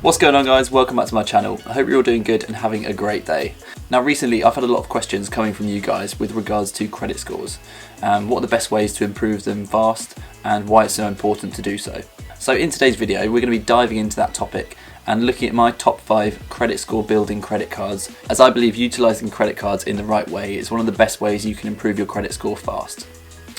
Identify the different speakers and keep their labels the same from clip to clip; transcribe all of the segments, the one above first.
Speaker 1: What's going on, guys? Welcome back to my channel. I hope you're all doing good and having a great day. Now recently I've had a lot of questions coming from you guys with regards to credit scores, what are the best ways to improve them fast and why it's so important to do so. So in today's video we're going to be diving into that topic and looking at my top 5 credit score building credit cards, as I believe utilising credit cards in the right way is one of the best ways you can improve your credit score fast.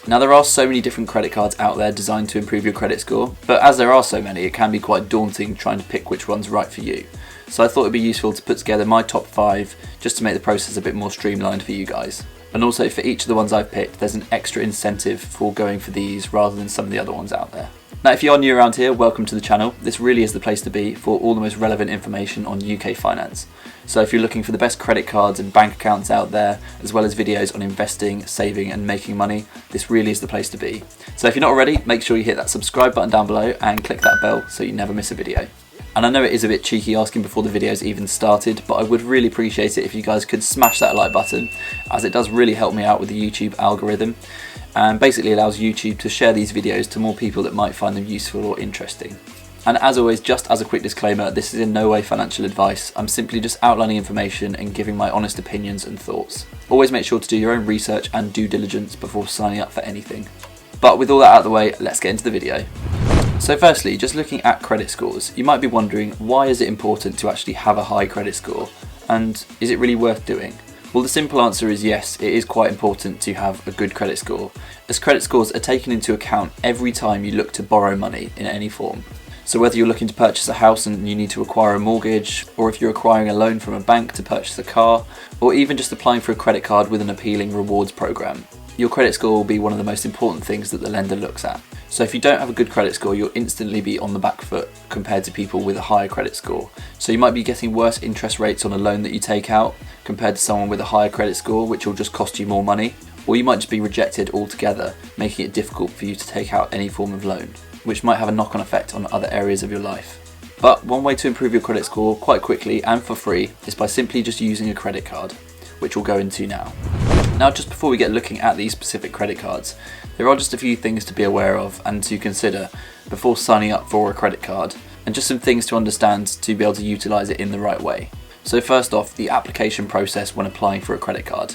Speaker 1: Now there are so many different credit cards out there designed to improve your credit score, but as there are so many it can be quite daunting trying to pick which one's right for you. So I thought it'd be useful to put together my top 5 just to make the process a bit more streamlined for you guys. And also for each of the ones I've picked there's an extra incentive for going for these rather than some of the other ones out there. Now if you are new around here, welcome to the channel. This really is the place to be for all the most relevant information on UK finance. So if you're looking for the best credit cards and bank accounts out there, as well as videos on investing, saving and making money, this really is the place to be. So if you're not already, make sure you hit that subscribe button down below and click that bell so you never miss a video. And I know it is a bit cheeky asking before the video's even started, but I would really appreciate it if you guys could smash that like button, as it does really help me out with the YouTube algorithm and basically allows YouTube to share these videos to more people that might find them useful or interesting. And as always, just as a quick disclaimer, this is in no way financial advice. I'm simply just outlining information and giving my honest opinions and thoughts. Always make sure to do your own research and due diligence before signing up for anything. But with all that out of the way, let's get into the video. So firstly, just looking at credit scores, you might be wondering, why is it important to actually have a high credit score? And is it really worth doing? Well, the simple answer is yes, it is quite important to have a good credit score, as credit scores are taken into account every time you look to borrow money in any form. So whether you're looking to purchase a house and you need to acquire a mortgage, or if you're acquiring a loan from a bank to purchase a car, or even just applying for a credit card with an appealing rewards program, your credit score will be one of the most important things that the lender looks at. So if you don't have a good credit score, you'll instantly be on the back foot compared to people with a higher credit score. So you might be getting worse interest rates on a loan that you take out compared to someone with a higher credit score, which will just cost you more money. Or you might just be rejected altogether, making it difficult for you to take out any form of loan, which might have a knock-on effect on other areas of your life. But one way to improve your credit score quite quickly and for free is by simply just using a credit card, which we'll go into now. Now just before we get looking at these specific credit cards, there are just a few things to be aware of and to consider before signing up for a credit card, and just some things to understand to be able to utilise it in the right way. So first off, the application process when applying for a credit card.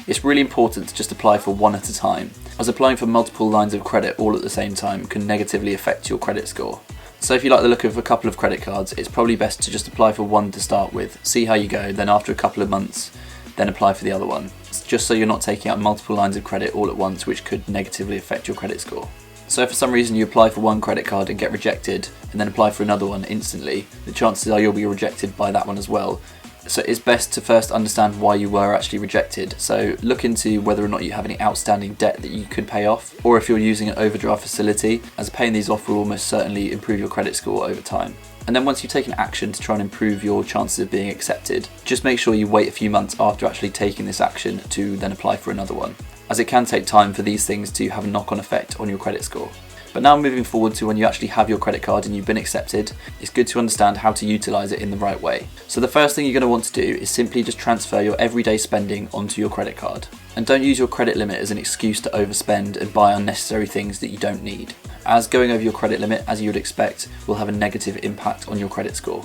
Speaker 1: It's really important to just apply for one at a time, as applying for multiple lines of credit all at the same time can negatively affect your credit score. So if you like the look of a couple of credit cards, it's probably best to just apply for one to start with, see how you go, then after a couple of months, then apply for the other one, just so you're not taking out multiple lines of credit all at once, which could negatively affect your credit score. So if for some reason you apply for one credit card and get rejected, and then apply for another one instantly, the chances are you'll be rejected by that one as well. So it's best to first understand why you were actually rejected. So look into whether or not you have any outstanding debt that you could pay off, or if you're using an overdraft facility, as paying these off will almost certainly improve your credit score over time. And then once you've taken action to try and improve your chances of being accepted, just make sure you wait a few months after actually taking this action to then apply for another one, as it can take time for these things to have a knock-on effect on your credit score. But now moving forward to when you actually have your credit card and you've been accepted, it's good to understand how to utilise it in the right way. So the first thing you're going to want to do is simply just transfer your everyday spending onto your credit card. And don't use your credit limit as an excuse to overspend and buy unnecessary things that you don't need, as going over your credit limit, as you would expect, will have a negative impact on your credit score.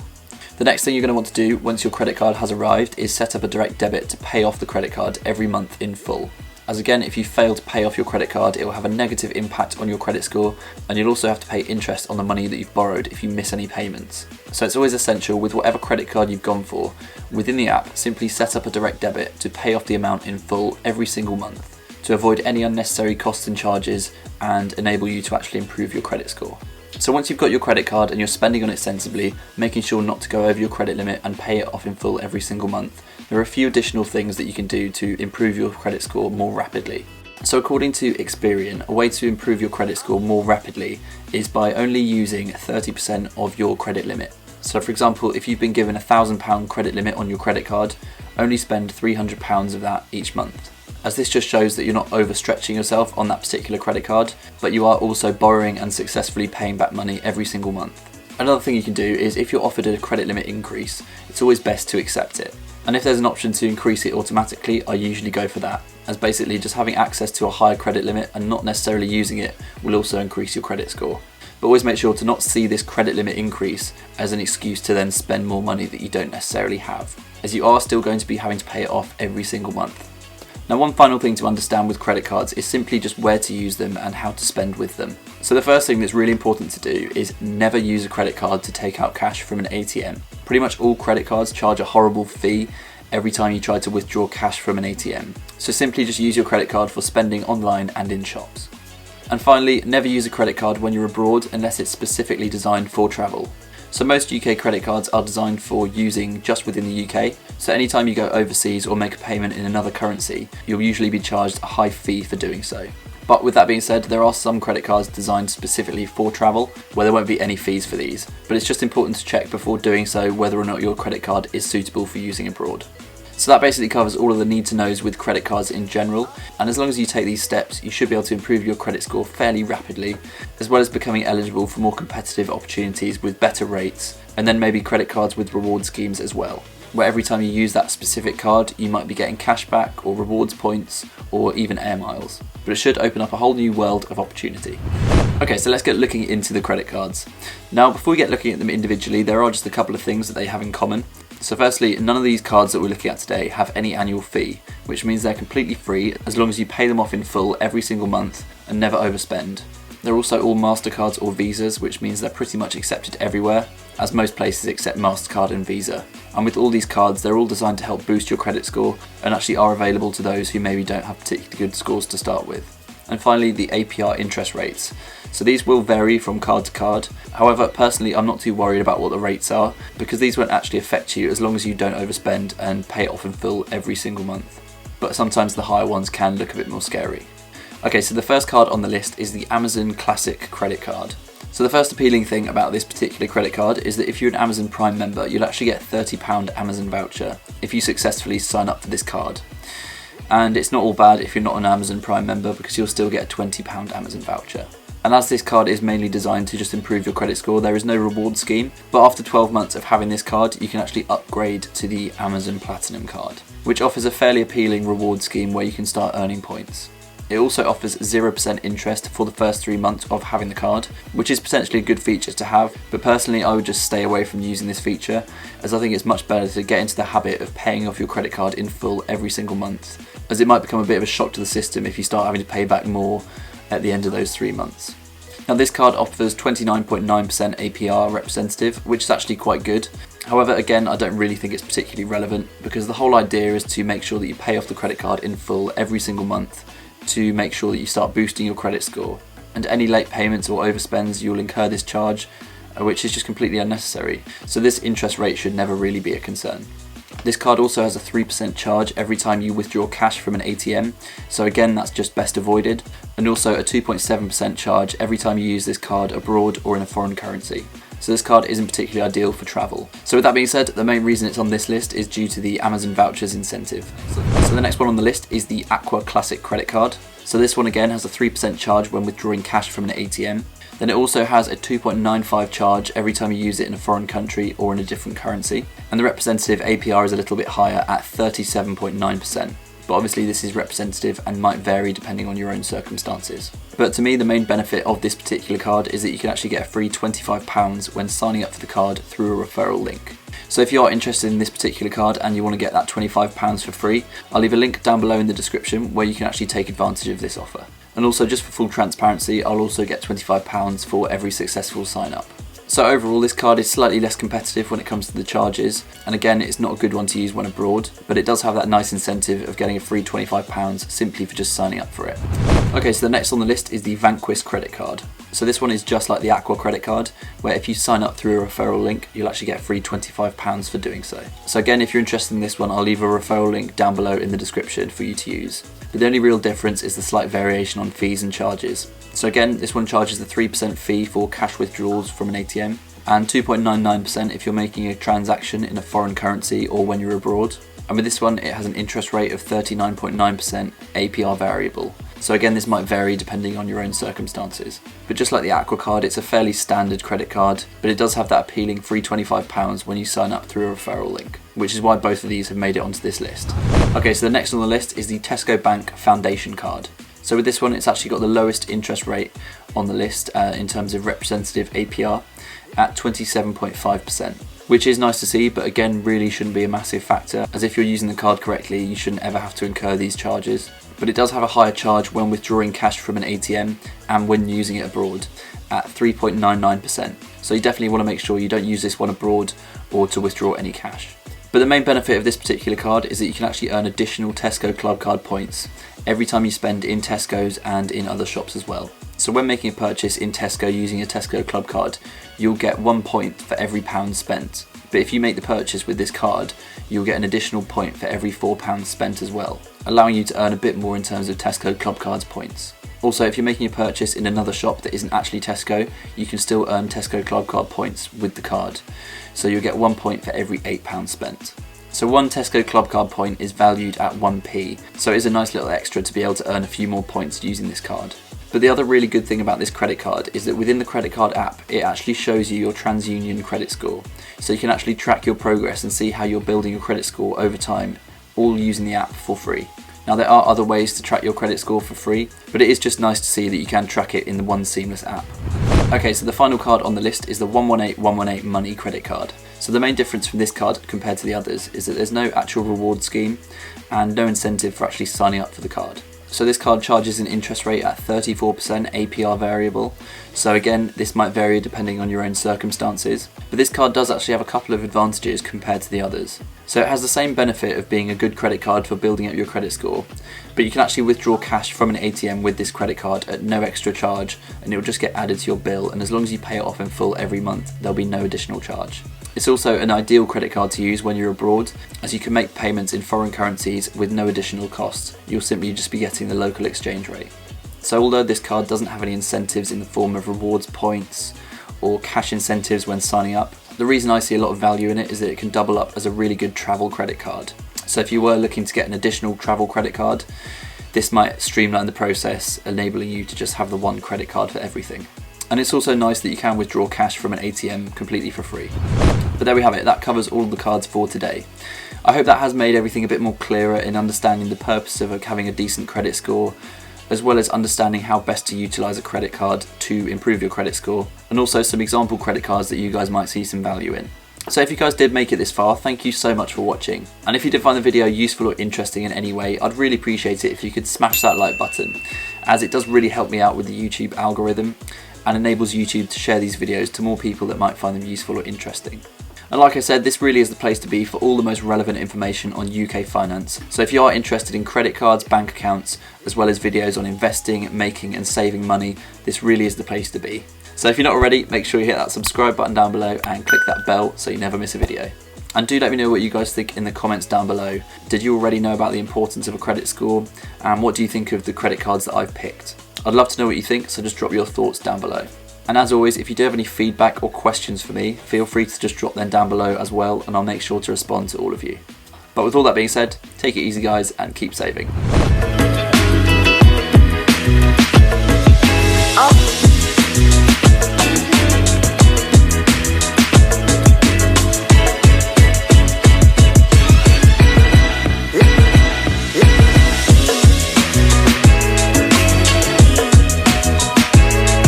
Speaker 1: The next thing you're going to want to do once your credit card has arrived is set up a direct debit to pay off the credit card every month in full. As again, if you fail to pay off your credit card, it will have a negative impact on your credit score, and you'll also have to pay interest on the money that you've borrowed if you miss any payments. So it's always essential with whatever credit card you've gone for, within the app, simply set up a direct debit to pay off the amount in full every single month, to avoid any unnecessary costs and charges and enable you to actually improve your credit score. So once you've got your credit card and you're spending on it sensibly, making sure not to go over your credit limit and pay it off in full every single month, there are a few additional things that you can do to improve your credit score more rapidly. So according to Experian, a way to improve your credit score more rapidly is by only using 30% of your credit limit. So for example, if you've been given a £1,000 credit limit on your credit card, only spend £300 of that each month, as this just shows that you're not overstretching yourself on that particular credit card, but you are also borrowing and successfully paying back money every single month. Another thing you can do is, if you're offered a credit limit increase, it's always best to accept it. And if there's an option to increase it automatically, I usually go for that, as basically just having access to a higher credit limit and not necessarily using it will also increase your credit score. but always make sure to not see this credit limit increase as an excuse to then spend more money that you don't necessarily have, as you are still going to be having to pay it off every single month. Now, one final thing to understand with credit cards is simply just where to use them and how to spend with them. So the first thing that's really important to do is never use a credit card to take out cash from an ATM. Pretty much all credit cards charge a horrible fee every time you try to withdraw cash from an ATM. So simply just use your credit card for spending online and in shops. And finally, never use a credit card when you're abroad unless it's specifically designed for travel. So most UK credit cards are designed for using just within the UK, so anytime you go overseas or make a payment in another currency, you'll usually be charged a high fee for doing so. But with that being said, there are some credit cards designed specifically for travel, where there won't be any fees for these, but it's just important to check before doing so whether or not your credit card is suitable for using abroad. So that basically covers all of the need to knows with credit cards in general, and as long as you take these steps, you should be able to improve your credit score fairly rapidly, as well as becoming eligible for more competitive opportunities with better rates, and then maybe credit cards with reward schemes as well, where every time you use that specific card, you might be getting cash back or rewards points or even air miles. But it should open up a whole new world of opportunity. Okay, so let's get looking into the credit cards. Now, before we get looking at them individually, there are just a couple of things that they have in common. So firstly, none of these cards that we're looking at today have any annual fee, which means they're completely free as long as you pay them off in full every single month and never overspend. They're also all MasterCards or Visas, which means they're pretty much accepted everywhere, as most places accept MasterCard and Visa. And with all these cards, they're all designed to help boost your credit score and actually are available to those who maybe don't have particularly good scores to start with. And finally, the APR interest rates. So these will vary from card to card. However, personally, I'm not too worried about what the rates are because these won't actually affect you as long as you don't overspend and pay it off in full every single month. But sometimes the higher ones can look a bit more scary. Okay, so the first card on the list is the Amazon Classic credit card. So the first appealing thing about this particular credit card is that if you're an Amazon Prime member, you'll actually get a £30 Amazon voucher if you successfully sign up for this card. And it's not all bad if you're not an Amazon Prime member because you'll still get a £20 Amazon voucher. And as this card is mainly designed to just improve your credit score, there is no reward scheme, but after 12 months of having this card, you can actually upgrade to the Amazon Platinum card, which offers a fairly appealing reward scheme where you can start earning points. It also offers 0% interest for the first 3 months of having the card, which is potentially a good feature to have, but personally I would just stay away from using this feature, as I think it's much better to get into the habit of paying off your credit card in full every single month, as it might become a bit of a shock to the system if you start having to pay back more at the end of those 3 months. Now this card offers 29.9% APR representative, which is actually quite good. However, again, I don't really think it's particularly relevant because the whole idea is to make sure that you pay off the credit card in full every single month to make sure that you start boosting your credit score. And any late payments or overspends, you'll incur this charge, which is just completely unnecessary. So this interest rate should never really be a concern. This card also has a 3% charge every time you withdraw cash from an ATM, so again that's just best avoided, and also a 2.7% charge every time you use this card abroad or in a foreign currency. So this card isn't particularly ideal for travel. So with that being said, the main reason it's on this list is due to the Amazon vouchers incentive. So the next one on the list is the AQUA Classic credit card. So this one again has a 3% charge when withdrawing cash from an ATM. Then it also has a 2.95 charge every time you use it in a foreign country or in a different currency. And the representative APR is a little bit higher at 37.9%. But obviously this is representative and might vary depending on your own circumstances. But to me, the main benefit of this particular card is that you can actually get a free £25 when signing up for the card through a referral link. So if you are interested in this particular card and you want to get that £25 for free, I'll leave a link down below in the description where you can actually take advantage of this offer. And also, just for full transparency, I'll also get £25 for every successful sign up. So overall, this card is slightly less competitive when it comes to the charges, and again, it's not a good one to use when abroad, but it does have that nice incentive of getting a free £25 simply for just signing up for it. Okay, so the next on the list is the VANQUIS credit card. So this one is just like the AQUA credit card, where if you sign up through a referral link, you'll actually get a free £25 for doing so. So again, if you're interested in this one, I'll leave a referral link down below in the description for you to use. But the only real difference is the slight variation on fees and charges. So again, this one charges a 3% fee for cash withdrawals from an ATM, and 2.99% if you're making a transaction in a foreign currency or when you're abroad. And with this one, it has an interest rate of 39.9% APR variable. So again, this might vary depending on your own circumstances. But just like the AQUA card, it's a fairly standard credit card, but it does have that appealing free £25 when you sign up through a referral link, which is why both of these have made it onto this list. Okay, so the next on the list is the Tesco Bank Foundation card. So with this one, it's actually got the lowest interest rate on the list in terms of representative APR at 27.5%, which is nice to see, but again, really shouldn't be a massive factor, as if you're using the card correctly, you shouldn't ever have to incur these charges. But it does have a higher charge when withdrawing cash from an ATM and when using it abroad at 3.99%. So you definitely want to make sure you don't use this one abroad or to withdraw any cash. But the main benefit of this particular card is that you can actually earn additional Tesco Club Card points every time you spend in Tesco's and in other shops as well. So when making a purchase in Tesco using a Tesco Club Card, you'll get 1 point for every £1 spent. But if you make the purchase with this card, you'll get an additional point for every £4 spent as well, allowing you to earn a bit more in terms of Tesco Club Cards points. Also, if you're making a purchase in another shop that isn't actually Tesco, you can still earn Tesco Club Card points with the card. So you'll get 1 point for every £8 spent. So one Tesco Club Card point is valued at 1p, so it is a nice little extra to be able to earn a few more points using this card. But the other really good thing about this credit card is that within the credit card app, it actually shows you your TransUnion credit score. So you can actually track your progress and see how you're building your credit score over time, all using the app for free. Now there are other ways to track your credit score for free, but it is just nice to see that you can track it in the one seamless app. Okay, so the final card on the list is the 118 Money credit card. So the main difference from this card compared to the others is that there's no actual reward scheme and no incentive for actually signing up for the card. So this card charges an interest rate at 34% APR variable. So again, this might vary depending on your own circumstances, but this card does actually have a couple of advantages compared to the others. So it has the same benefit of being a good credit card for building up your credit score, but you can actually withdraw cash from an ATM with this credit card at no extra charge, and it will just get added to your bill, and as long as you pay it off in full every month, there'll be no additional charge. It's also an ideal credit card to use when you're abroad, as you can make payments in foreign currencies with no additional cost. You'll simply just be getting the local exchange rate. So although this card doesn't have any incentives in the form of rewards points or cash incentives when signing up, the reason I see a lot of value in it is that it can double up as a really good travel credit card. So if you were looking to get an additional travel credit card, this might streamline the process, enabling you to just have the one credit card for everything. And it's also nice that you can withdraw cash from an ATM completely for free. But there we have it, that covers all the cards for today. I hope that has made everything a bit more clearer in understanding the purpose of having a decent credit score, as well as understanding how best to utilise a credit card to improve your credit score, and also some example credit cards that you guys might see some value in. So if you guys did make it this far, thank you so much for watching. And if you did find the video useful or interesting in any way, I'd really appreciate it if you could smash that like button, as it does really help me out with the YouTube algorithm and enables YouTube to share these videos to more people that might find them useful or interesting. And like I said, this really is the place to be for all the most relevant information on UK finance. So if you are interested in credit cards, bank accounts, as well as videos on investing, making and saving money, this really is the place to be. So if you're not already, make sure you hit that subscribe button down below and click that bell so you never miss a video. And do let me know what you guys think in the comments down below. Did you already know about the importance of a credit score? And what do you think of the credit cards that I've picked? I'd love to know what you think, so just drop your thoughts down below. And as always, if you do have any feedback or questions for me, feel free to just drop them down below as well, and I'll make sure to respond to all of you. But with all that being said, take it easy guys and keep saving.